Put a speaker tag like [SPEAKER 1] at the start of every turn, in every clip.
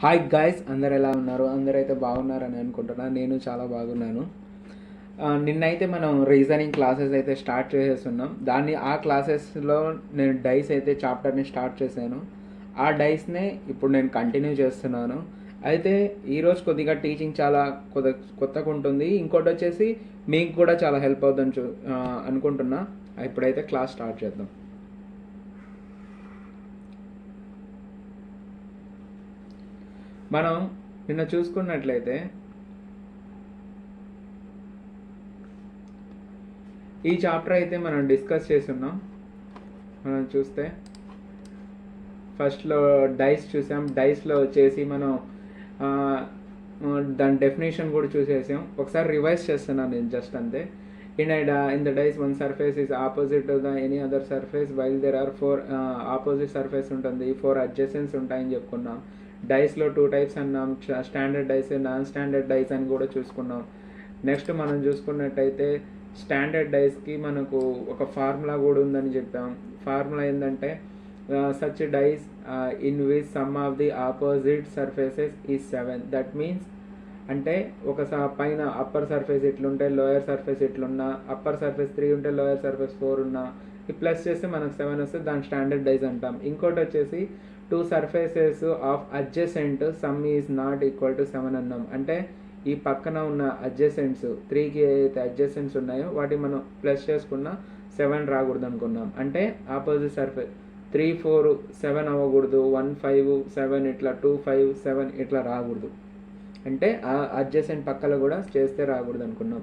[SPEAKER 1] Hi guys, అందరు ఎలా ఉన్నారు? అందరైతే బాగున్నారని అనుకుంటున్నా. నేను చాలా బాగున్నాను. నిన్నైతే మనం రీజనింగ్ క్లాసెస్ అయితే స్టార్ట్ చేసేస్తున్నాం. ఆ క్లాసెస్లో నేను డైస్ అయితే చాప్టర్ని స్టార్ట్ చేశాను. ఆ డైస్నే ఇప్పుడు నేను కంటిన్యూ చేస్తున్నాను. అయితే ఈరోజు కొద్దిగా టీచింగ్ చాలా కొత్తగా ఉంటుంది. ఇంకోటి వచ్చేసి మీకు కూడా చాలా హెల్ప్ అవుతుందని అనుకుంటున్నా. ఇప్పుడైతే క్లాస్ స్టార్ట్ చేద్దాం. మనం నిన్న చూసుకున్నట్లయితే ఈ చాప్టర్ అయితే మనం డిస్కస్ చేస్తున్నాం. మనం చూస్తే ఫస్ట్లో డైస్ చూసాం. డైస్లో వచ్చేసి మనం దాని డెఫినేషన్ కూడా చూసేసాం. ఒకసారి రివైజ్ చేస్తున్నాను నేను జస్ట్ అంతే. In the dice one surface is opposite to the any other surface while there are four opposite surface ఉంటుంది, 4 adjacents ఉంటాయని చెప్పుకున్నాం. డైస్లో 2 టైప్స్ అన్నాం, standard dice, non standard dice అని కూడా చూసుకున్నాం. నెక్స్ట్ మనం చూసుకున్నట్టయితే స్టాండర్డ్ డైస్కి మనకు ఒక ఫార్ములా కూడా ఉందని చెప్పాం. ఫార్ములా ఏంటంటే such dice in which sum of the opposite surfaces is 7. That means అంటే పైన అప్పర్ సర్ఫేస్ ఇట్లుంటే లోయర్ సర్ఫేస్ ఇట్లున్నా, అప్పర్ సర్ఫేస్ 3 ఉంటే లోయర్ సర్ఫేస్ 4 ఉన్నా, ఈ ప్లస్ చేస్తే మనకు 7 వస్తే దాని స్టాండర్డ్ డైస్ అంటాం. ఇంకోటి వచ్చేసి 2 surfaces of adjacent some is not equal to 7 అన్నాం. అంటే ఈ పక్కన ఉన్న అడ్జసెంట్స్ 3కి ఏదైతే అడ్జసెంట్స్ ఉన్నాయో వాటి మనం ప్లస్ చేసుకున్న 7 రాకూడదు అనుకున్నాం. అంటే ఆపోజిట్ సర్ఫేస్ 3 4 7 అవ్వకూడదు, 1 5 7 ఇట్లా 2 5 7 ఇట్లా రాకూడదు. అంటే ఆ అడ్జసెంట్ పక్కలో కూడా చేస్తే రాకూడదు అనుకున్నాం.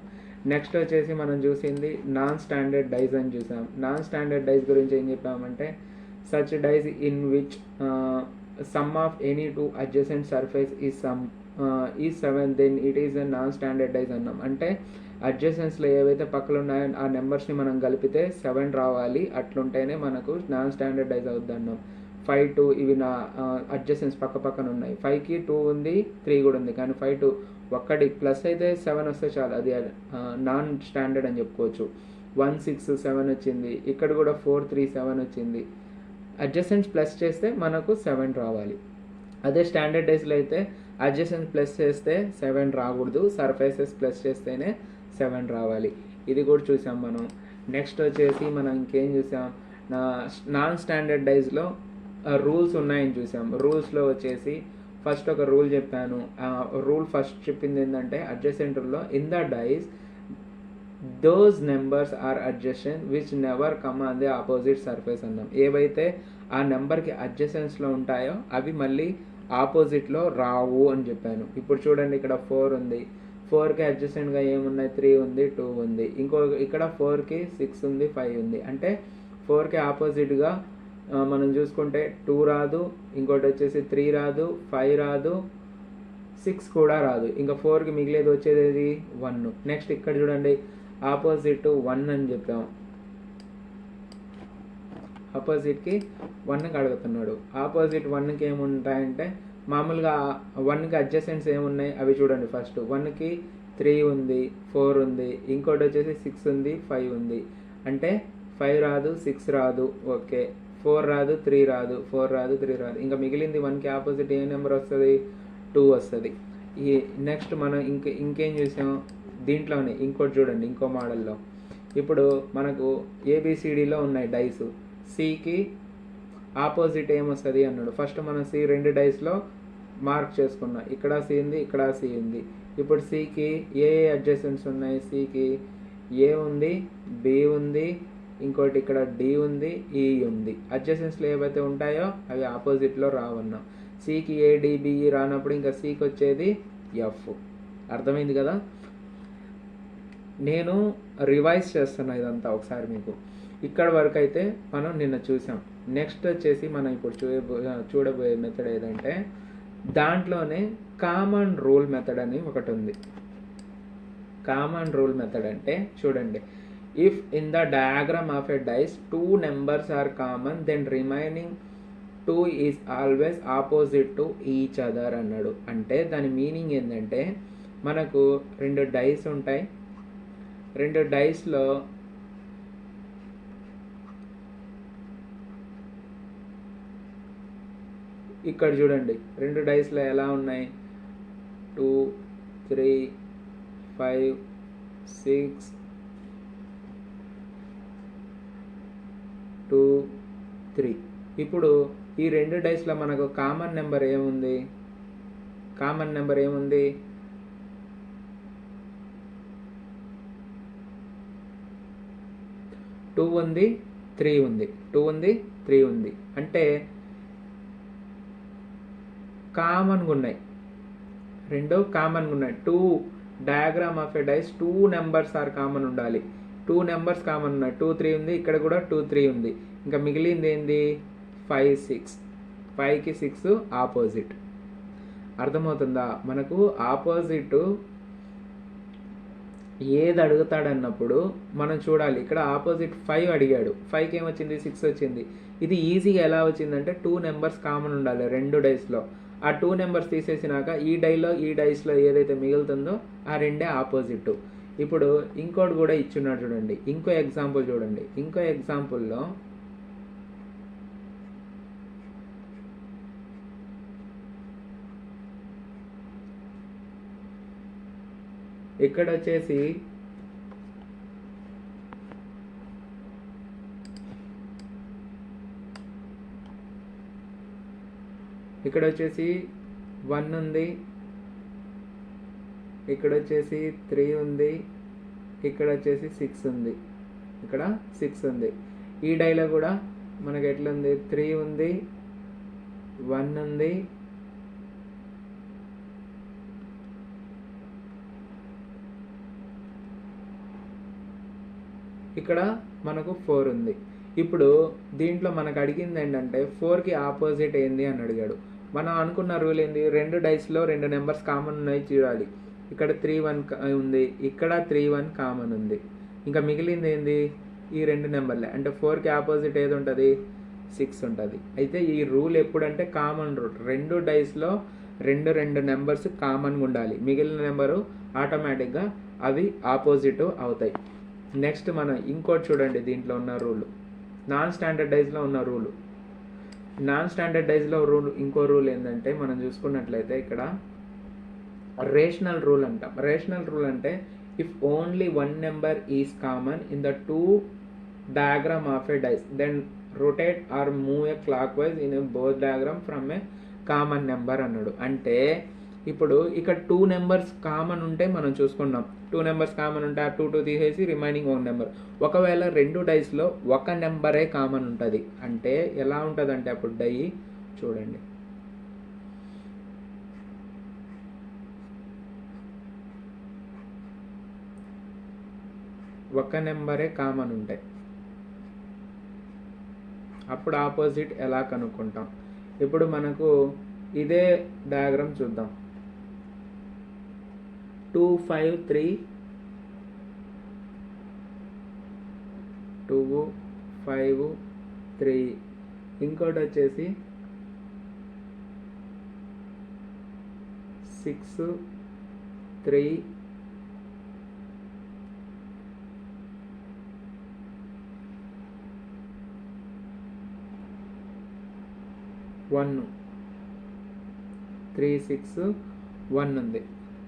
[SPEAKER 1] నెక్స్ట్ వచ్చేసి మనం చూసింది నాన్ స్టాండర్డ్ డైస్ అని చూసాం. నాన్ స్టాండర్డ్ డైస్ గురించి ఏం చెప్పామంటే such dice in which sum of any 2 adjacent surface is 7 then it is a non standard dice అన్నాం. అంటే అడ్జసెంట్స్లో ఏవైతే పక్కలు ఉన్నాయో ఆ నెంబర్స్ని మనం కలిపితే 7 రావాలి, అట్లుంటేనే మనకు నాన్ స్టాండర్డ్ డైస్ అవుద్ది అన్నాం. 5 2 ఇవి నా అడ్జసెంట్స్ పక్కన ఉన్నాయి. 5కి 2 ఉంది, 3 కూడా ఉంది, కానీ 5 2 ఒక్కటి ప్లస్ అయితే 7 వస్తే చాలు, అది నాన్ స్టాండర్డ్ అని చెప్పుకోవచ్చు. 1 6 7 వచ్చింది, ఇక్కడ కూడా 4 3 7 వచ్చింది. అడ్జసెంట్స్ ప్లస్ చేస్తే మనకు 7 రావాలి. అదే స్టాండర్డ్ డైస్లో అయితే అడ్జసెంట్స్ ప్లస్ చేస్తే 7 రాకూడదు, సర్ఫేసెస్ ప్లస్ చేస్తేనే 7 రావాలి. ఇది కూడా చూసాం మనం. నెక్స్ట్ వచ్చేసి మనం ఇంకేం చూసాం, నాన్ స్టాండర్డ్ డైస్లో రూల్స్ ఉన్నాయని చూసాం. రూల్స్లో వచ్చేసి ఫస్ట్ ఒక రూల్ చెప్పాను. రూల్ ఫస్ట్ చెప్పింది ఏంటంటే అడ్జసెంట్లో in the dice those numbers are adjacent which never come on the opposite surface అన్నాం. ఏవైతే ఆ నెంబర్కి అడ్జసెంట్స్లో ఉంటాయో అవి మళ్ళీ ఆపోజిట్లో రావు అని చెప్పాను. ఇప్పుడు చూడండి, ఇక్కడ 4 ఉంది, 4కి అడ్జసెంట్గా ఏమున్నాయి, 3 ఉంది, 2 ఉంది. ఇక్కడ 4కి 6 ఉంది, 5 ఉంది. అంటే 4కి ఆపోజిట్గా మనం చూసుకుంటే 2 రాదు, ఇంకోటి వచ్చేసి 3 రాదు, 5 రాదు, 6 కూడా రాదు. ఇంకా 4కి మిగిలేదు వచ్చేది 1. నెక్స్ట్ ఇక్కడ చూడండి, ఆపోజిట్ 1 అని చెప్పాం. ఆపోజిట్కి 1కి అడుగుతున్నాడు. ఆపోజిట్ 1కి ఏముంటాయంటే మామూలుగా 1కి అడ్జసెంట్స్ ఏమున్నాయి అవి చూడండి. ఫస్ట్ 1కి 3 ఉంది, 4 ఉంది, ఇంకోటి వచ్చేసి 6 ఉంది, 5 ఉంది. అంటే 5 రాదు, 6 రాదు, ఓకే. 4 రాదు, 3 రాదు, 4 రాదు, 3 రాదు. ఇంకా మిగిలింది 1కి ఆపోజిట్ ఏ నెంబర్ వస్తుంది, 2 వస్తుంది. ఈ నెక్స్ట్ మనం ఇంకేం చూసాం దీంట్లోనే. ఇంకోటి చూడండి, ఇంకో మోడల్లో ఇప్పుడు మనకు ఏబిసిడిలో ఉన్నాయి డైస్. సికి ఆపోజిట్ ఏమొస్తుంది అన్నాడు. ఫస్ట్ మనం సి 2 డైస్లో మార్క్ చేసుకున్నాం. ఇక్కడ సి ఉంది, ఇక్కడ సి ఉంది. ఇప్పుడు సికి ఏ అడ్జసెంట్స్ ఉన్నాయి, సికి ఏ ఉంది, బి ఉంది, ఇంకోటి ఇక్కడ డి ఉంది, ఈ ఉంది. అడ్జసెంట్స్లో ఏవైతే ఉంటాయో అవి ఆపోజిట్లో రావన్నాం. సికి ఏ డి బి రానప్పుడు ఇంకా సికి వచ్చేది ఎఫ్. అర్థమైంది కదా? నేను రివైజ్ చేస్తున్నా ఇదంతా ఒకసారి మీకు. ఇక్కడ వరకు అయితే మనం నిన్న చూసాం. నెక్స్ట్ వచ్చేసి మనం ఇప్పుడు చూడబోయే మెథడ్ ఏదంటే దాంట్లోనే కామన్ రూల్ మెథడ్ అని ఒకటి ఉంది. కామన్ రూల్ మెథడ్ అంటే చూడండి, if in the diagram of a dice 2 numbers are common then remaining 2 is always opposite to each other అన్నాడు. అంటే దాని మీనింగ్ ఏంటంటే మనకు 2 డైస్ ఉంటాయి. 2 డైస్లో ఇక్కడ చూడండి 2 డైస్లో ఎలా ఉన్నాయి, 2 3 5 6 2 3. ఇప్పుడు ఈ 2 డైస్లో మనకు కామన్ నెంబర్ ఏముంది, 2 ఉంది 3 ఉంది, 2 ఉంది 3 ఉంది. అంటే కామన్గా ఉన్నాయి, 2 కామన్గా ఉన్నాయి. 2 diagram of a dice 2 numbers are common ఉండాలి. 2 నెంబర్స్ కామన్ ఉన్నాయి, 2 3 ఉంది, ఇక్కడ కూడా 2 3 ఉంది. ఇంకా మిగిలింది ఏంది, 5 6. 5కి 6 ఆపోజిట్. అర్థమవుతుందా? మనకు ఆపోజిట్ ఏది అడుగుతాడన్నప్పుడు మనం చూడాలి. ఇక్కడ ఆపోజిట్ 5 అడిగాడు, 5కి ఏమొచ్చింది, 6 వచ్చింది. ఇది ఈజీగా ఎలా వచ్చిందంటే 2 నెంబర్స్ కామన్ ఉండాలి 2 డైస్లో. ఆ 2 నెంబర్స్ తీసేసినాక ఈ డైస్లో ఏదైతే మిగులుతుందో ఆ రెండే ఆపోజిట్. ఇప్పుడు ఇంకోటి కూడా ఇచ్చున్నాడు చూడండి, ఇంకో ఎగ్జాంపుల్ చూడండి. ఇంకో ఎగ్జాంపుల్లో ఇక్కడ వచ్చేసి ఇక్కడ వచ్చేసి 1 ఉంది, ఇక్కడ వచ్చేసి 3 ఉంది, ఇక్కడ వచ్చేసి 6 ఉంది, ఇక్కడ 6 ఉంది. ఈ డైలో కూడా మనకి ఎట్లుంది, 3 ఉంది, 1 ఉంది, ఇక్కడ మనకు 4 ఉంది. ఇప్పుడు దీంట్లో మనకు అడిగింది ఏంటంటే 4కి ఆపోజిట్ ఏంది అని అడిగాడు. మనం అనుకున్న రూల్ ఏంది, 2 డైస్లో 2 నెంబర్స్ కామన్ ఉన్నాయి చూడాలి. ఇక్కడ 3 1 ఉంది, ఇక్కడ 3 1 కామన్ ఉంది. ఇంకా మిగిలింది ఏంది, ఈ 2 నెంబర్లే. అంటే 4కి ఆపోజిట్ ఏది ఉంటుంది, 6 ఉంటుంది. అయితే ఈ రూల్ ఎప్పుడంటే కామన్ రూల్, 2 డైస్లో 2 నెంబర్స్ కామన్గా ఉండాలి, మిగిలిన నెంబరు ఆటోమేటిక్గా అవి ఆపోజిట్ అవుతాయి. నెక్స్ట్ మనం ఇంకోటి చూడండి, దీంట్లో ఉన్న రూల్ నాన్ స్టాండర్డైజ్లో ఉన్న రూలు. నాన్ స్టాండర్డైజ్లో ఇంకో రూల్ ఏంటంటే మనం చూసుకున్నట్లయితే ఇక్కడ రేషనల్ రూల్ అంటాం. రేషనల్ రూల్ అంటే if only 1 number is common in the 2 diagram of a dice then rotate or move a clockwise in a both diagram from a common number అన్నాడు. అంటే ఇప్పుడు ఇక్కడ 2 నెంబర్స్ కామన్ ఉంటే మనం చూసుకున్నాం, 2 numbers common ఉంటే ఆ 2 తీసేసి రిమైనింగ్ 1 నెంబర్. ఒకవేళ 2 డైస్లో 1 నెంబరే కామన్ ఉంటుంది అంటే ఎలా ఉంటుంది అంటే అప్పుడు డై చూడండి, ఒక నెంబరే కామన్ ఉంటాయి. అప్పుడు ఆపోజిట్ ఎలా కనుక్కుంటాం. ఇప్పుడు మనకు ఇదే డయాగ్రామ్ చూద్దాం. 2 5 3 2 5 3. ఇంకోటి వచ్చేసి 6 3 1 3 6 1 ఉంది.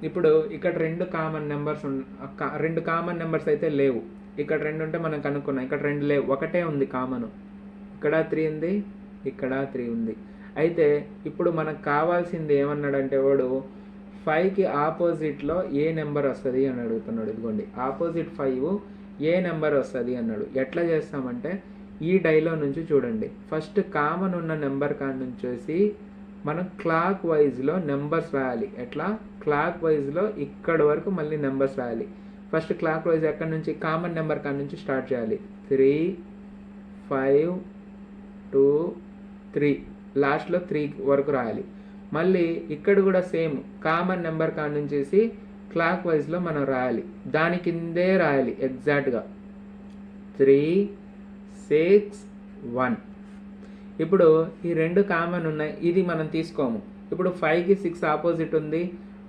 [SPEAKER 1] ఇప్పుడు ఇక్కడ 2 కామన్ నెంబర్స్ అయితే లేవు. ఇక్కడ 2 ఉంటే మనం కనుక్కున్నాం, ఇక్కడ 2 లేవు, ఒకటే ఉంది కామన్. ఇక్కడ 3 ఉంది, ఇక్కడ 3 ఉంది. అయితే ఇప్పుడు మనకు కావాల్సింది ఏమన్నాడంటే వాడు 5కి ఆపోజిట్లో ఏ నెంబర్ వస్తుంది అని అడుగుతున్నాడు. ఇదిగోండి ఆపోజిట్ 5 ఏ నెంబర్ వస్తుంది అన్నాడు. ఎట్లా చేస్తామంటే ఈ డైలో నుంచి చూడండి, ఫస్ట్ కామన్ ఉన్న నెంబర్ కాడ నుంచి వచ్చి మనం క్లాక్ వైజ్లో నెంబర్స్ రాయాలి. ఎట్లా, క్లాక్ వైజ్లో ఇక్కడి వరకు మళ్ళీ నెంబర్స్ రాయాలి. ఫస్ట్ క్లాక్ వైజ్ ఎక్కడి నుంచి, కామన్ నెంబర్ కాడ నుంచి స్టార్ట్ చేయాలి. 3 5 2 3 లాస్ట్లో 3 వరకు రాయాలి. మళ్ళీ ఇక్కడ కూడా సేమ్ కామన్ నెంబర్ కాడ నుంచి క్లాక్ వైజ్లో మనం రాయాలి, దాని కిందే రాయాలి ఎగ్జాక్ట్గా 3 6 1. ఇప్పుడు ఈ 2 కామన్ ఉన్నాయి, ఇది మనం తీసుకోము. ఇప్పుడు 5కి 6 ఆపోజిట్ ఉంది,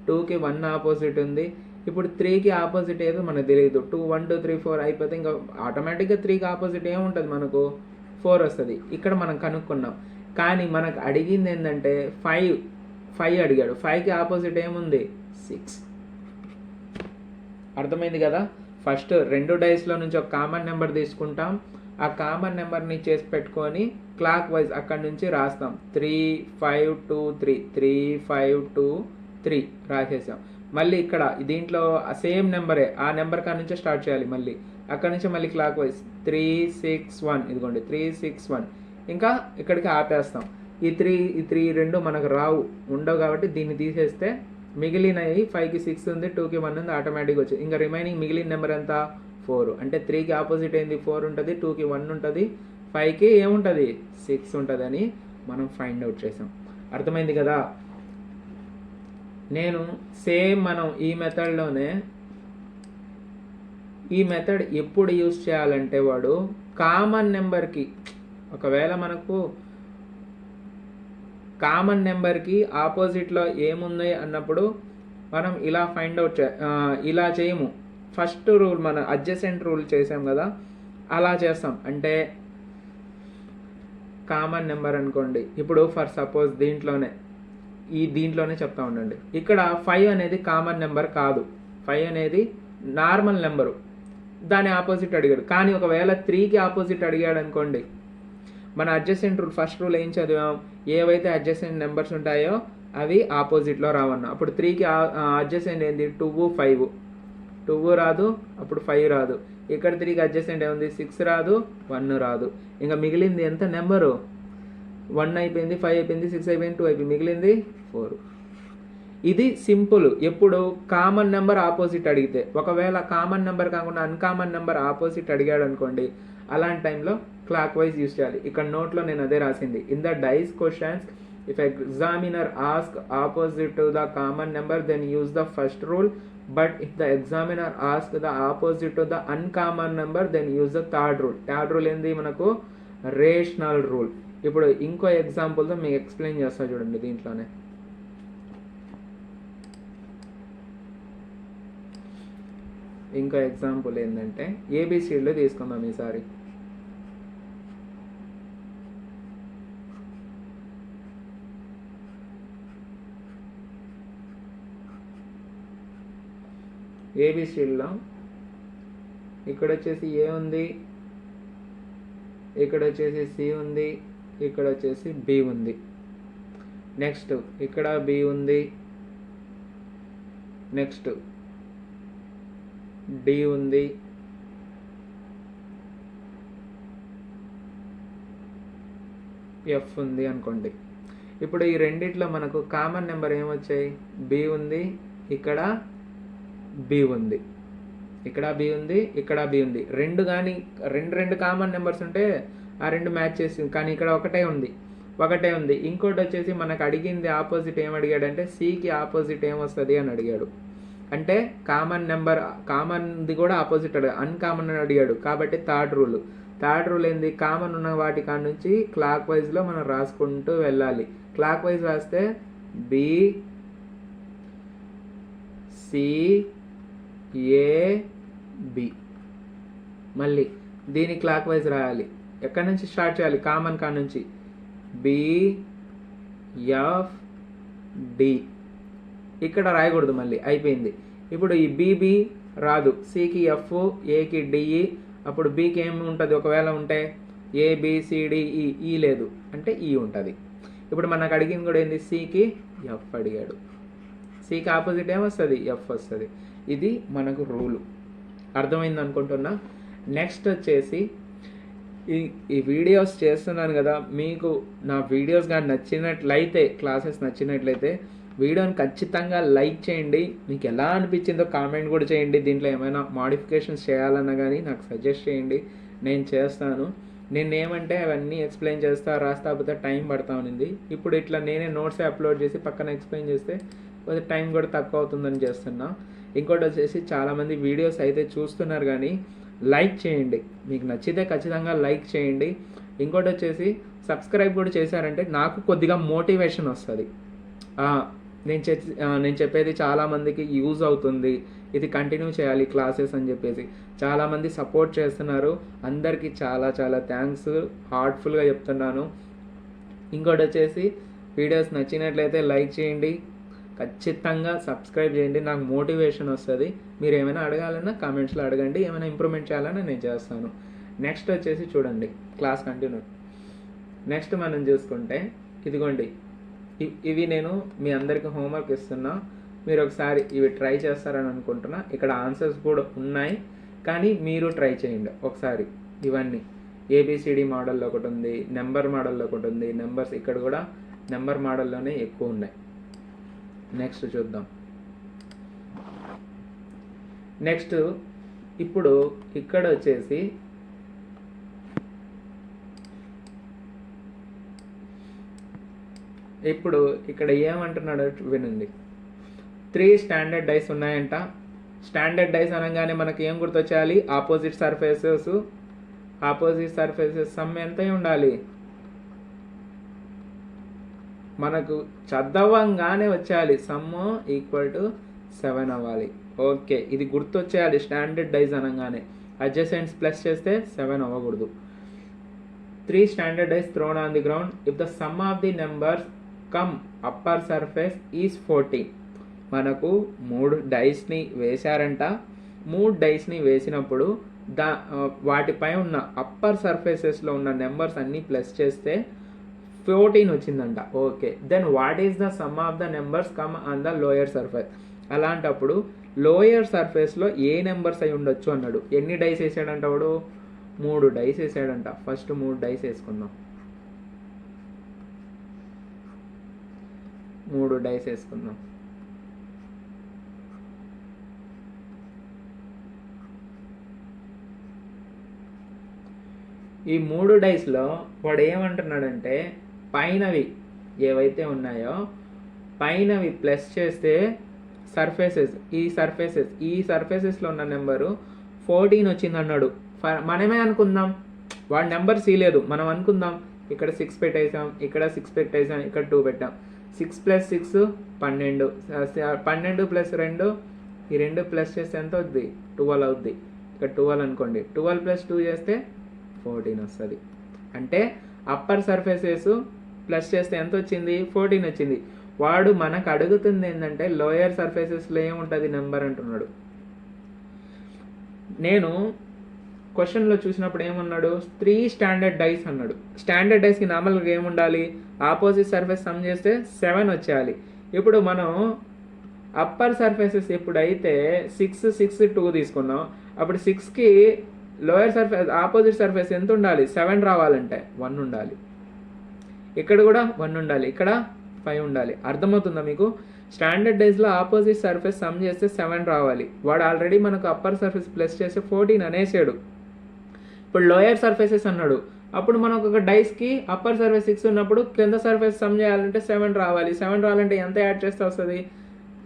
[SPEAKER 1] 2కి 1 ఆపోజిట్ ఉంది. ఇప్పుడు 3కి ఆపోజిట్ ఏదో మనకు తెలియదు. 2 1 2 3 4 అయిపోతే ఇంకా ఆటోమేటిక్గా 3కి ఆపోజిట్ ఏముంటుంది, మనకు 4 వస్తుంది. ఇక్కడ మనం కనుక్కున్నాం. కానీ మనకు అడిగింది ఏంటంటే 5 అడిగాడు. 5కి ఆపోజిట్ ఏముంది? 6. అర్థమైంది కదా? ఫస్ట్ 2 డైస్లో నుంచి ఒక కామన్ నెంబర్ తీసుకుంటాం. ఆ కామన్ నెంబర్ని చేసి పెట్టుకొని క్లాక్ వైజ్ అక్కడి నుంచి రాస్తాం. 3 5 2 3 3 5 2 3 రాసేసాం. మళ్ళీ ఇక్కడ దీంట్లో సేమ్ నెంబరే, ఆ నెంబర్ కాడ నుంచే స్టార్ట్ చేయాలి. మళ్ళీ అక్కడ నుంచి మళ్ళీ క్లాక్ వైజ్ 3 6 1, ఇదిగోండి 3 6 1, ఇంకా ఇక్కడికి ఆపేస్తాం. ఈ 3 రెండు మనకు ఉండవు కాబట్టి దీన్ని తీసేస్తే మిగిలినవి 5కి 6 ఉంది, 2కి 1 ఉంది, ఆటోమేటిక్గా వచ్చింది. ఇంకా రిమైనింగ్ మిగిలిన నెంబర్ ఎంత? 4. అంటే 3కి ఆపోజిట్ ఏంది? 4 ఉంటుంది, 2కి 1 ఉంటుంది, 5కి ఏముంటుంది? 6 ఉంటుంది అని మనం ఫైండ్ అవుట్ చేసాం. అర్థమైంది కదా? నేను సేమ్ మనం ఈ మెథడ్లోనే, ఈ మెథడ్ ఎప్పుడు యూజ్ చేయాలంటే వాడు కామన్ నెంబర్కి, ఒకవేళ మనకు కామన్ నెంబర్కి ఆపోజిట్లో ఏముంది అన్నప్పుడు మనం ఇలా ఫైండ్ అవుట్ ఇలా చేయము. ఫస్ట్ రూల్ మన అడ్జసెంట్ రూల్ చేసాం కదా, అలా చేస్తాం. అంటే కామన్ నెంబర్ అనుకోండి, ఇప్పుడు ఫర్ సపోజ్ దీంట్లోనే చెప్తా ఉండండి. ఇక్కడ 5 అనేది కామన్ నెంబర్ కాదు, 5 అనేది నార్మల్ నెంబరు, దాని ఆపోజిట్ అడిగాడు. కానీ ఒకవేళ 3కి ఆపోజిట్ అడిగాడు అనుకోండి, మన అడ్జసెంట్ రూల్ ఫస్ట్ రూల్ ఏం చదివాం? ఏవైతే అడ్జసెంట్ నెంబర్స్ ఉంటాయో అవి ఆపోజిట్లో రావన్నా. అప్పుడు 3కి అడ్జసెంట్ ఏంది? 2 5, 2 రాదు, అప్పుడు 5 రాదు. ఇక్కడ 3కి అడ్జసెంట్ ఏముంది? 6 రాదు, 1 రాదు. ఇంకా మిగిలింది ఎంత నెంబరు? 1 అయిపోయింది, 5 అయిపోయింది, 6 అయిపోయింది, 2 అయిపోయింది, మిగిలింది 4. ఇది సింపుల్. ఎప్పుడు కామన్ నెంబర్ ఆపోజిట్ అడిగితే. ఒకవేళ కామన్ నెంబర్ కాకుండా అన్కామన్ నెంబర్ ఆపోజిట్ అడిగాడు అనుకోండి, అలాంటి టైంలో క్లాక్ వైజ్ యూజ్ చేయాలి. ఇక్కడ నోట్లో నేను అదే రాసింది. In the dice questions if examiner ask opposite to the common number then use the first rule, but if the examiner ask the opposite to the uncommon number then use the third rule. Third rule ఏంది మనకు? Rational rule. ఇప్పుడు ఇంకో ఎగ్జాంపుల్తో మీకు explain చేస్తా చూడండి. దీంట్లోనే ఇంకో example ఏంటంటే ఏబిసిడ్లో తీసుకుందాం ఈసారి. ఏబిసిడ్లో ఇక్కడ వచ్చేసి ఏ ఉంది, ఇక్కడ వచ్చేసి సి ఉంది, ఇక్కడ వచ్చేసి బి ఉంది. నెక్స్ట్ ఇక్కడ బి ఉంది, నెక్స్ట్ డి ఉంది, ఎఫ్ ఉంది అనుకోండి. ఇప్పుడు ఈ రెండిట్లో మనకు కామన్ నెంబర్ ఏమొచ్చాయి? బి ఉంది, ఇక్కడ బి ఉంది, ఇక్కడ బి ఉంది, ఇక్కడ బి ఉంది. రెండు కామన్ నెంబర్స్ ఉంటే ఆ రెండు మ్యాచ్ చేసింది. కానీ ఇక్కడ ఒకటే ఉంది. ఇంకోటి వచ్చేసి మనకు అడిగింది ఆపోజిట్ ఏం అడిగాడంటే సికి ఆపోజిట్ ఏమొస్తుంది అని అడిగాడు. అంటే కామన్ది కూడా ఆపోజిట్ అడిగాడు, అన్కామన్ అడిగాడు. కాబట్టి థర్డ్ రూల్ ఏంది? కామన్ ఉన్న వాటి కాడ నుంచి క్లాక్ వైజ్లో మనం రాసుకుంటూ వెళ్ళాలి. క్లాక్ వైజ్ రాస్తే బి సి ఏ బి. మళ్ళీ దీని క్లాక్ వైజ్ రాయాలి. ఎక్కడి నుంచి స్టార్ట్ చేయాలి? కామన్ కాడ నుంచి. B F D. ఇక్కడ రాయకూడదు, మళ్ళీ అయిపోయింది. ఇప్పుడు ఈ బీబీ రాదు, సికి ఎఫ్, ఏకి డిఈ, అప్పుడు బీకి ఏమి ఉంటుంది? ఒకవేళ ఉంటే ఏబిసిడిఈ, ఈ లేదు అంటే ఈ ఉంటుంది. ఇప్పుడు మనకు అడిగింది కూడా ఏంది? సికి ఎఫ్ అడిగాడు. సికి ఆపోజిట్ ఏమొస్తుంది? ఎఫ్ వస్తుంది. ఇది మనకు రూలు. అర్థమైంది అనుకుంటున్నా. నెక్స్ట్ వచ్చేసి ఈ వీడియోస్ చేస్తున్నాను కదా, మీకు నా వీడియోస్ కానీ నచ్చినట్లయితే, క్లాసెస్ నచ్చినట్లయితే వీడియోని ఖచ్చితంగా లైక్ చేయండి. మీకు ఎలా అనిపించిందో కామెంట్ కూడా చేయండి. దీంట్లో ఏమైనా మాడిఫికేషన్స్ చేయాలన్నా కానీ నాకు సజెస్ట్ చేయండి, నేను చేస్తాను. నేనేమంటే అవన్నీ ఎక్స్ప్లెయిన్ చేస్తా, రాస్తాకపోతే టైం పడతా ఉంది. ఇప్పుడు ఇట్లా నేనే నోట్సే అప్లోడ్ చేసి పక్కన ఎక్స్ప్లెయిన్ చేస్తే కొంచెం టైం కూడా తక్కువ అవుతుందని చేస్తున్నా. ఇంకోటి వచ్చేసి చాలామంది వీడియోస్ అయితే చూస్తున్నారు కానీ లైక్ చేయండి. మీకు నచ్చితే ఖచ్చితంగా లైక్ చేయండి. ఇంకోటి వచ్చేసి సబ్స్క్రైబ్ కూడా చేశారంటే నాకు కొద్దిగా మోటివేషన్ వస్తుంది. నేను చెప్పేది చాలామందికి యూజ్ అవుతుంది, ఇది కంటిన్యూ చేయాలి క్లాసెస్ అని చెప్పేసి చాలామంది సపోర్ట్ చేస్తున్నారు. అందరికీ చాలా చాలా థ్యాంక్స్, హార్ట్ఫుల్గా చెప్తున్నాను. ఇంకోటి వచ్చేసి వీడియోస్ నచ్చినట్లయితే లైక్ చేయండి, ఖచ్చితంగా సబ్స్క్రైబ్ చేయండి, నాకు మోటివేషన్ వస్తుంది. మీరు ఏమైనా అడగాలన్నా కామెంట్స్లో అడగండి, ఏమైనా ఇంప్రూవ్మెంట్ చేయాలన్నా నేను చేస్తాను. నెక్స్ట్ వచ్చేసి చూడండి, క్లాస్ కంటిన్యూ. నెక్స్ట్ మనం చూసుకుంటే ఇదిగోండి, ఇవి నేను మీ అందరికీ హోంవర్క్ ఇస్తున్నా, మీరు ఒకసారి ఇవి ట్రై చేస్తారని అనుకుంటున్నా. ఇక్కడ ఆన్సర్స్ కూడా ఉన్నాయి, కానీ మీరు ట్రై చేయండి ఒకసారి. ఇవన్నీ ఏబిసిడి మోడల్లో ఒకటి ఉంది, నెంబర్ మోడల్లో ఒకటి ఉంది, నెంబర్స్ ఇక్కడ కూడా నెంబర్ మోడల్లోనే ఎక్కువ ఉన్నాయి. నెక్స్ట్ చూద్దాం. నెక్స్ట్ ఇప్పుడు ఇక్కడ వచ్చేసి ఇప్పుడు ఇక్కడ ఏమంటున్నాడో వినండి. 3 స్టాండర్డ్ డైస్ ఉన్నాయంట. స్టాండర్డ్ డైస్ అనగానే మనకి ఏం గుర్తొచ్చాలి? Opposite surfaces. Opposite surfaces sum ఎంత ఉండాలి? మనకు చదవంగానే వచ్చేయాలి, సమ్ ఈక్వల్ టు 7 అవ్వాలి. ఓకే, ఇది గుర్తొచ్చేయాలి. స్టాండర్డ్ డైస్ అనగానే అడ్జసెంట్స్ ప్లస్ చేస్తే 7 అవ్వకూడదు. 3 standard dice thrown on the ground if the sum of the numbers come upper surface is 14. మనకు 3 డైస్ని వేశారంట. 3 డైస్ని వేసినప్పుడు వాటిపై ఉన్న అప్పర్ సర్ఫేసెస్లో ఉన్న నెంబర్స్ అన్నీ ప్లస్ చేస్తే 14 వచ్చిందంట. Okay, then what is the sum of the numbers come on the lower surface? అలాంటప్పుడు lower సర్ఫేస్లో ఏ నెంబర్స్ అయి ఉండొచ్చు అన్నాడు. ఎన్ని డైస్ వేసాడంట వాడు? 3 డైస్ వేసాడంట. ఫస్ట్ 3 డైస్ వేసుకుందాం. 3 డైస్ వేసుకుందాం. ఈ 3 డైస్లో వాడు ఏమంటున్నాడంటే పైనవి ఏవైతే ఉన్నాయో పైనవి ప్లస్ చేస్తే ఈ సర్ఫేసెస్లో ఉన్న నెంబరు 14 వచ్చింది అన్నాడు. మనమే అనుకుందాం, వాడు నెంబర్ సీలేదు, మనం అనుకుందాం. ఇక్కడ 6 పెట్టేసాం, ఇక్కడ 6 పెట్టేసాం, ఇక్కడ 2 పెట్టాం. 6 + 6 12, 12 + 2 ఈ 2 ప్లస్ చేస్తే ఎంత అవుద్ది? 12 అవుద్ది. ఇక్కడ 12 అనుకోండి, 12 + 2 చేస్తే 14 వస్తుంది. అంటే అప్పర్ సర్ఫేసెస్ ప్లస్ చేస్తే ఎంత వచ్చింది? 14 వచ్చింది. వాడు మనకు అడుగుతుంది ఏంటంటే లోయర్ సర్ఫేసెస్లో ఏముంటుంది నెంబర్ అంటున్నాడు. నేను క్వశ్చన్లో చూసినప్పుడు ఏమన్నాడు? 3 స్టాండర్డ్ డైస్ అన్నాడు. స్టాండర్డ్ డైస్కి నార్మల్గా ఏముండాలి? ఆపోజిట్ సర్ఫేస్ సమ్ చేస్తే 7 వచ్చేయాలి. ఇప్పుడు మనం అప్పర్ సర్ఫేసెస్ ఎప్పుడైతే 6, 6, 2 తీసుకున్నాం, అప్పుడు 6కి లోయర్ సర్ఫేస్ ఆపోజిట్ సర్ఫేస్ ఎంత ఉండాలి? 7 రావాలంటే 1 ఉండాలి. ఇక్కడ కూడా 1 ఉండాలి, ఇక్కడ 5 ఉండాలి. అర్థమవుతుందా మీకు? స్టాండర్డ్ డైస్లో ఆపోజిట్ సర్ఫేస్ సమ్ చేస్తే 7 రావాలి. వాడు ఆల్రెడీ మనకు అప్పర్ సర్ఫేస్ ప్లస్ చేస్తే 14 అనేసాడు. ఇప్పుడు లోయర్ సర్ఫేసెస్ అన్నాడు. అప్పుడు మనకు ఒక డైస్కి అప్పర్ సర్ఫేస్ 6 ఉన్నప్పుడు కింద సర్ఫేస్ సమ్ చేయాలంటే 7 రావాలి. 7 రావాలంటే ఎంత యాడ్ చేస్తే వస్తుంది?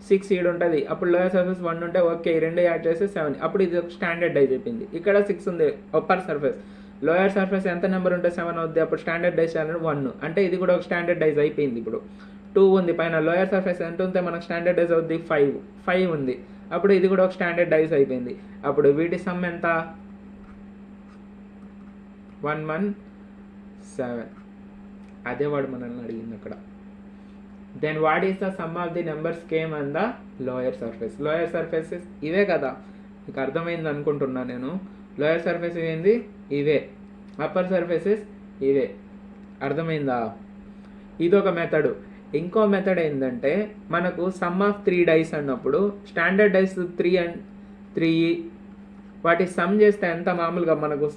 [SPEAKER 1] 6 ఈడు ఉంటుంది. అప్పుడు లోయర్ సర్ఫేస్ 1 ఉంటే ఓకే, ఈ 2 యాడ్ చేస్తే 7. అప్పుడు ఇది ఒక స్టాండర్డ్ డైస్ చెప్పింది. ఇక్కడ 6 ఉంది అప్పర్ సర్ఫేస్. లోయర్ సర్ఫేస్ ఎంత నెంబర్ ఉంటే 7 అవుద్ది. అప్పుడు స్టాండర్డ్ డైస్ అనేది 1. అంటే ఇది కూడా ఒక స్టాండర్డ్ డైస్ అయిపోయింది. ఇప్పుడు 2 ఉంది పైన. లోయర్ సర్ఫేస్ ఎంత ఉంటే మనకు స్టాండర్డ్ డైస్ అవుద్ది? 5 ఉంది. అప్పుడు ఇది కూడా ఒక స్టాండర్డ్ డైస్ అయిపోయింది. అప్పుడు వీటి సమ్ ఎంత? 117. అదే వాడు మనల్ని అడిగింది అక్కడ. Then what is the sum of the numbers came on the lower surface? Lower surfaces ఇవే కదా, మీకు అర్థమైంది అనుకుంటున్నా నేను. లోయర్ సర్ఫేసెస్ ఏంది? ఇవే. అప్పర్ సర్ఫేసెస్ ఇవే. అర్థమైందా? ఇదొక మెథడు. ఇంకో మెథడ్ ఏంటంటే మనకు సమ్ ఆఫ్ 3 డైస్ అన్నప్పుడు స్టాండర్డ్ డైస్ 3 and 3 వాటి సమ్ చేస్తే ఎంత? మామూలుగా మనకు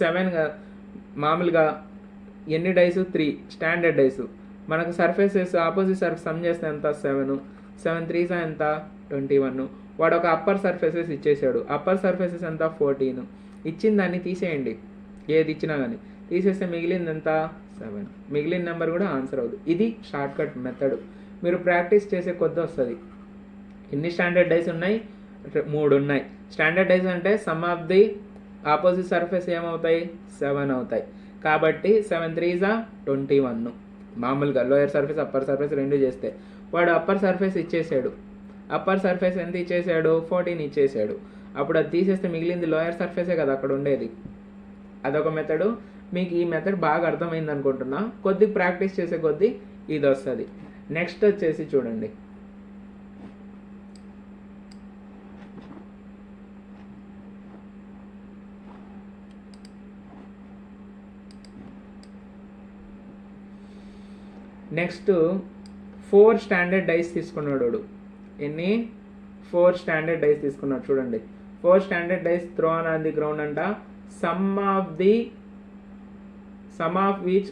[SPEAKER 1] 7గా మామూలుగా ఎన్ని డైస్? 3 standard dice. మనకు సర్ఫేసెస్ ఆపోజిట్ సర్ఫేస్ సమ్ చేస్తే ఎంత? 7. 7 3 ఎంత? 21. వాడు ఒక అప్పర్ సర్ఫేసెస్ ఇచ్చేసాడు. అప్పర్ సర్ఫేసెస్ ఎంత? 14. ఇచ్చిన దాన్ని తీసేయండి, ఏది ఇచ్చినా కానీ తీసేస్తే మిగిలింది ఎంత? 7. మిగిలిన నెంబర్ కూడా ఆన్సర్ అవుతుంది. ఇది షార్ట్ కట్ మెథడ్. మీరు ప్రాక్టీస్ చేసే కొద్ది వస్తుంది. ఎన్ని స్టాండర్డ్ డైస్ ఉన్నాయి? 3 ఉన్నాయి. స్టాండర్డ్ డైస్ అంటే some of the opposite surface ఏమవుతాయి? 7 అవుతాయి. కాబట్టి 7 3 21. మామూలుగా లోయర్ సర్ఫేస్ అప్పర్ సర్ఫేస్ 2 చేస్తే వాడు అప్పర్ సర్ఫేస్ ఇచ్చేసాడు. అప్పర్ సర్ఫేస్ ఎంత ఇచ్చేసాడు? 14 ఇచ్చేసాడు. అప్పుడు అది తీసేస్తే మిగిలింది లోయర్ సర్ఫేసే కదా అక్కడ ఉండేది. అదొక మెథడు. మీకు ఈ మెథడ్ బాగా అర్థమైంది అనుకుంటున్నా. కొద్దిగా ప్రాక్టీస్ చేసే కొద్దీ ఇది వస్తుంది. నెక్స్ట్ వచ్చేసి చూడండి, నెక్స్ట్ 4 స్టాండర్డ్ డైస్ తీసుకున్నాడు. ఎన్ని? 4 స్టాండర్డ్ డైస్ తీసుకున్నాడు. చూడండి, 4 standard dice thrown on the ground అంట. Sum of which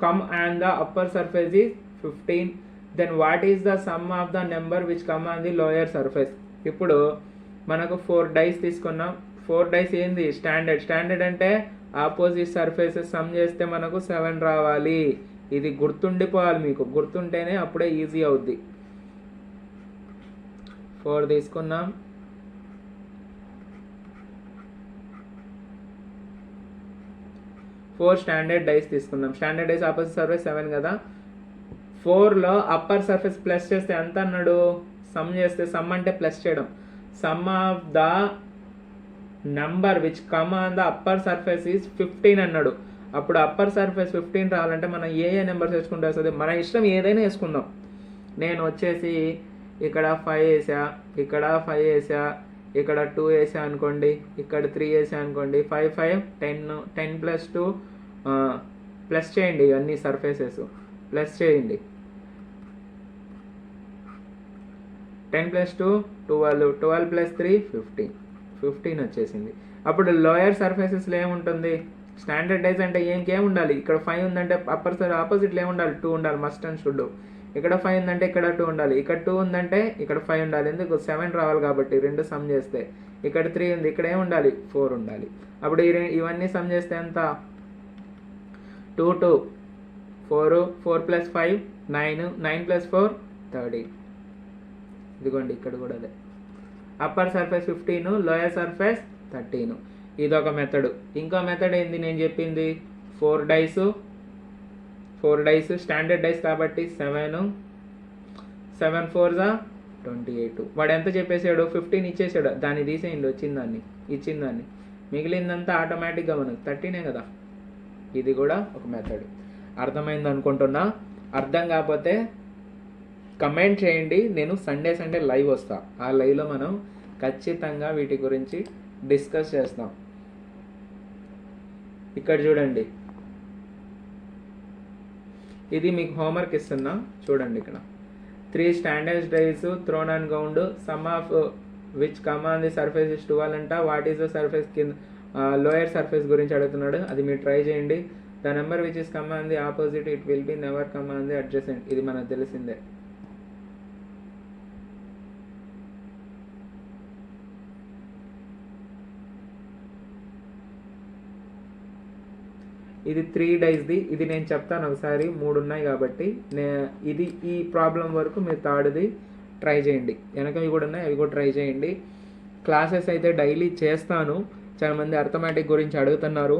[SPEAKER 1] come and the upper surface is 15. Then what is the sum of the number which come on the lower surface? ఇప్పుడు మనకు 4 dice తీసుకున్నాం. 4 dice ఏంది? Standard అంటే opposite surfaces some చేస్తే మనకు 7 రావాలి. ఇది గుర్తుండిపోవాలి, మీకు గుర్తుంటేనే అప్పుడే ఈజీ అవుద్ది. 4 తీసుకున్నాం. ఫోర్ స్టాండర్డ్ డైస్ తీసుకున్నాం. స్టాండర్డ్ డైస్ ఆపోజిట్ సర్ఫేస్ 7 కదా. 4లో అప్పర్ సర్ఫేస్ ప్లస్ చేస్తే ఎంత అన్నాడు? సమ్ చేస్తే, సమ్ అంటే ప్లస్ చేయడం. Some of the number which come on the upper surface is 15 అన్నాడు. అప్పుడు అప్పర్ సర్ఫేస్ 15 రావాలంటే మనం ఏ నెంబర్స్ వేసుకుంటే వస్తుంది? మన ఇష్టం ఏదైనా వేసుకుందాం. నేను వచ్చేసి ఇక్కడ 5 వేసా, ఇక్కడ 5 వేసా, ఇక్కడ 2 వేసా అనుకోండి, ఇక్కడ 3 వేసా అనుకోండి. 5 5 10 ప్లస్ 2 ప్లస్ చేయండి. అన్ని సర్ఫేసెస్ ప్లస్ చేయండి. 10 ప్లస్ 2 12, 12 ప్లస్ 3 15 వచ్చేసింది. అప్పుడు లోయర్ సర్ఫేసెస్లో ఏముంటుంది? స్టాండర్డ్ డైస్ అంటే ఇంకేం ఉండాలి? ఇక్కడ 5 ఉందంటే అప్పర్ సైడ్ ఆపోజిట్లో ఏముండాలి? 2 ఉండాలి, మస్ట్ అండ్ షుడ్. ఇక్కడ 5 ఉందంటే ఇక్కడ 2 ఉండాలి, ఇక్కడ 2 ఉందంటే ఇక్కడ 5 ఉండాలి. ఎందుకు? 7 రావాలి కాబట్టి 2 సమ్ చేస్తే. ఇక్కడ 3 ఉంది, ఇక్కడ ఏం ఉండాలి? 4 ఉండాలి. అప్పుడు ఇవన్నీ సమ్ చేస్తే ఎంత? 2 2 4 4 ప్లస్ 5 9 9 ప్లస్ 4 13. ఇదిగోండి ఇక్కడ కూడా అదే. Upper surface 15, lower surface 13. ఇదొక మెథడ్. ఇంకో మెథడ్ ఏంది నేను చెప్పింది? 4 డైస్ స్టాండర్డ్ డైస్ కాబట్టి 7 4 28. వాడు ఎంత చెప్పేసాడు? 15 ఇచ్చేసాడు. దాన్ని తీసేయండి, ఇచ్చిన దాన్ని మిగిలిందంతా ఆటోమేటిక్గా మనకు 13 కదా. ఇది కూడా ఒక మెథడ్. అర్థమైంది అనుకుంటున్నా. అర్థం కాకపోతే కమెంట్ చేయండి. నేను సండే లైవ్ వస్తా. ఆ లైవ్లో మనం ఖచ్చితంగా వీటి గురించి డిస్కస్ చేస్తాం. ఇక్కడ చూడండి, ఇది మీకు హోంవర్క్ ఇస్తున్నా. చూడండి ఇక్కడ 3 standard dice thrown on ground, sum of which come on the surface is 12 అంట. వాట్ ఈస్ ద సర్ఫేస్ కింద లోయర్ సర్ఫేస్ గురించి అడుగుతున్నాడు. అది మీరు ట్రై చేయండి. The number which is come on the opposite it will be never come on the adjacent. ఇది మనకు తెలిసిందే. ఇది 3 డైస్ది. ఇది నేను చెప్తాను ఒకసారి. 3 ఉన్నాయి కాబట్టి ఇది ఈ ప్రాబ్లం వరకు మీరు థర్డ్ది ట్రై చేయండి. వెనకవి కూడా ఉన్నాయి, అవి కూడా ట్రై చేయండి. క్లాసెస్ అయితే డైలీ చేస్తాను. చాలామంది అర్థమెటిక్ గురించి అడుగుతున్నారు.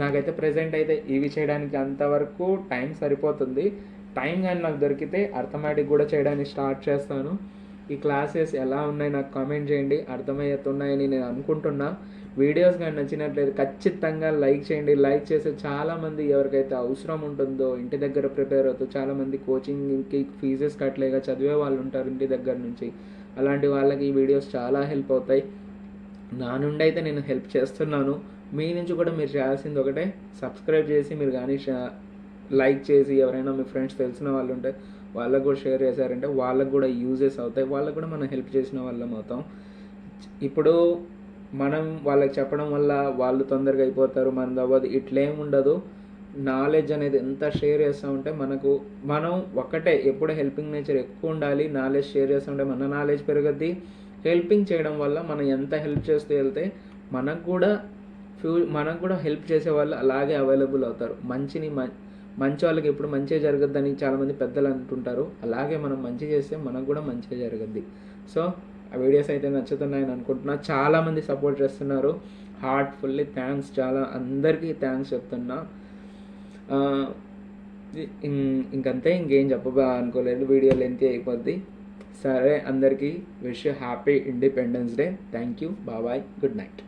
[SPEAKER 1] నాకైతే ప్రెజెంట్ అయితే ఇవి చేయడానికి అంతవరకు టైం సరిపోతుంది. టైం కానీ నాకు దొరికితే అర్థమెటిక్ కూడా చేయడానికి స్టార్ట్ చేస్తాను. ఈ క్లాసెస్ ఎలా ఉన్నాయి నాకు కామెంట్ చేయండి. అర్థమవుతున్నాయని నేను అనుకుంటున్నా. వీడియోస్ కానీ నచ్చినట్లయితే ఖచ్చితంగా లైక్ చేయండి. లైక్ చేసే చాలామంది ఎవరికైతే అవసరం ఉంటుందో ఇంటి దగ్గర ప్రిపేర్ అవుతూ చాలామంది కోచింగ్కి ఫీజెస్ కట్టలేక చదివే వాళ్ళు ఉంటారు ఇంటి దగ్గర నుంచి. అలాంటి వాళ్ళకి ఈ వీడియోస్ చాలా హెల్ప్ అవుతాయి. నా నుండి అయితే నేను హెల్ప్ చేస్తున్నాను. మీ నుంచి కూడా మీరు చేయాల్సింది ఒకటే, సబ్స్క్రైబ్ చేసి మీరు కానీ లైక్ చేసి ఎవరైనా మీ ఫ్రెండ్స్ తెలిసిన వాళ్ళు ఉంటే వాళ్ళకు కూడా షేర్ చేశారంటే వాళ్ళకు కూడా యూజెస్ అవుతాయి. వాళ్ళకు కూడా మనం హెల్ప్ చేసిన వాళ్ళం అవుతాం. ఇప్పుడు మనం వాళ్ళకి చెప్పడం వల్ల వాళ్ళు తొందరగా అయిపోతారు, మనది అవ్వదు. ఇట్లేం ఉండదు. నాలెడ్జ్ అనేది ఎంత షేర్ చేస్తూ ఉంటే మనం ఒక్కటే ఎప్పుడు హెల్పింగ్ నేచర్ ఎక్కువ ఉండాలి. నాలెడ్జ్ షేర్ చేస్తూ ఉంటే మన నాలెడ్జ్ పెరుగుద్ది. హెల్పింగ్ చేయడం వల్ల మనం ఎంత హెల్ప్ చేస్తూ వెళ్తే మనకు కూడా హెల్ప్ చేసే వాళ్ళు అలాగే అవైలబుల్ అవుతారు. మంచి వాళ్ళకి ఎప్పుడు మంచిగా జరగద్దని చాలామంది పెద్దలు అంటుంటారు. అలాగే మనం మంచి చేస్తే మనకు కూడా మంచిగా జరగద్ది. సో ఆ వీడియోస్ అయితే నచ్చుతున్నాయని అనుకుంటున్నా. చాలామంది సపోర్ట్ చేస్తున్నారు. Heartfully thanks. చాలా అందరికీ థ్యాంక్స్ చెప్తున్నా. ఇంకంతే, ఇంకేం అనుకోలేదు. వీడియో లెంత్ అయిపోద్ది. సరే, అందరికీ wish happy Independence Day. Thank you. Bye. Good night.